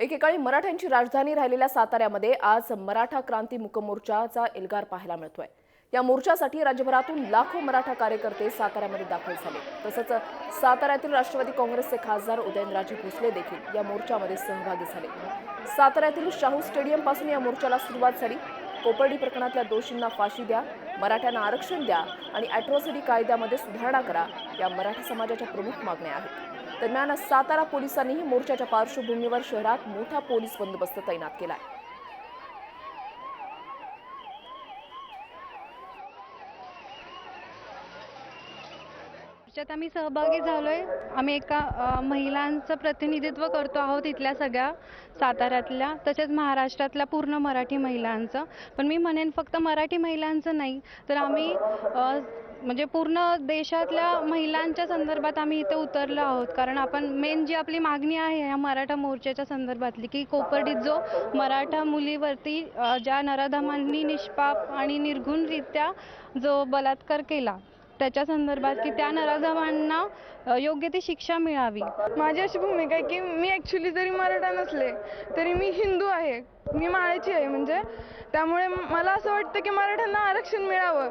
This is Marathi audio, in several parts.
एकेकाळी मराठ्यांची राजधानी राहिलेल्या साताऱ्यामध्ये आज मराठा क्रांती मूक मोर्चाचा एल्गार पाहायला मिळतोय। या मोर्चासाठी राज्यभरातून लाखो मराठा कार्यकर्ते साताऱ्यामध्ये दाखल झाले। तसंच साताऱ्यातील राष्ट्रवादी काँग्रेसचे खासदार उदयनराजे भोसले देखील या मोर्चामध्ये सहभागी झाले। साताऱ्यातील शाहू स्टेडियम पासून या मोर्चाला सुरुवात झाली। कोपर्डी प्रकरणातल्या दोषींना फाशी द्या, मराठ्यांना आरक्षण द्या आणि अॅट्रॉसिटी कायद्यामध्ये सुधारणा करा, या मराठा समाजाच्या प्रमुख मागण्या आहेत। दरम्यान सातारा पोलिसांनीही मोर्चाच्या पार्श्वभूमीवर शहरात मोठा पोलीस बंदोबस्त तैनात केलाय। त्यात आम्ही सहभागी झालोय। आम्ही एका महिलांचं प्रतिनिधित्व करतो आहोत, इथल्या सगळ्या साताऱ्यातल्या तसेच महाराष्ट्रातल्या पूर्ण मराठी महिलांचं। पण मी म्हणेन फक्त मराठी महिलांचं नाही तर आम्ही म्हणजे पूर्ण देशातल्या महिलांच्या संदर्भात आम्ही इथे उतरलो आहोत। कारण आपण मेन जी आपली मागणी आहे या मराठा मोर्चाच्या संदर्भातली की कोपर्डीत जो मराठा मुलीवरती ज्या नराधमांनी निष्पाप आणि निर्घुणरित्या जो बलात्कार केला त्याच्या संदर्भात की त्या नराधमांना योग्य ती शिक्षा मिळावी। माझी अशी भूमिका आहे की मी ॲक्च्युली जरी मराठा नसले तरी मी हिंदू आहे, मी माळेची आहे। म्हणजे त्यामुळे मला असं वाटतं की मराठ्यांना आरक्षण मिळावं।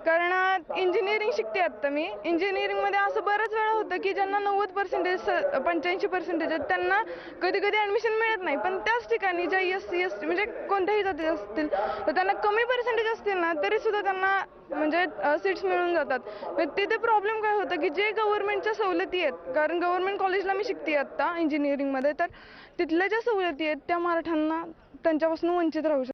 कारण इंजिनिअरिंग शिकते आत्ता मी। इंजिनिअरिंगमध्ये असं बऱ्याच वेळा होतं की ज्यांना 90% 85% आहेत त्यांना कधी कधी ॲडमिशन मिळत नाही। पण त्याच ठिकाणी ज्या SC ST म्हणजे कोणत्याही जाती असतील तर त्यांना कमी पर्सेंटेज असतील ना तरीसुद्धा त्यांना म्हणजे सीट्स मिळून जातात। पण तिथे प्रॉब्लेम काय होतं की जे गव्हर्नमेंटच्या सवलती आहेत, कारण गव्हर्नमेंट कॉलेजला मी शिकते आत्ता इंजिनिअरिंगमध्ये, तर तिथल्या ज्या सवलती आहेत त्या मराठ्यांना त्यांच्यापासून वंचित राहू शकतात।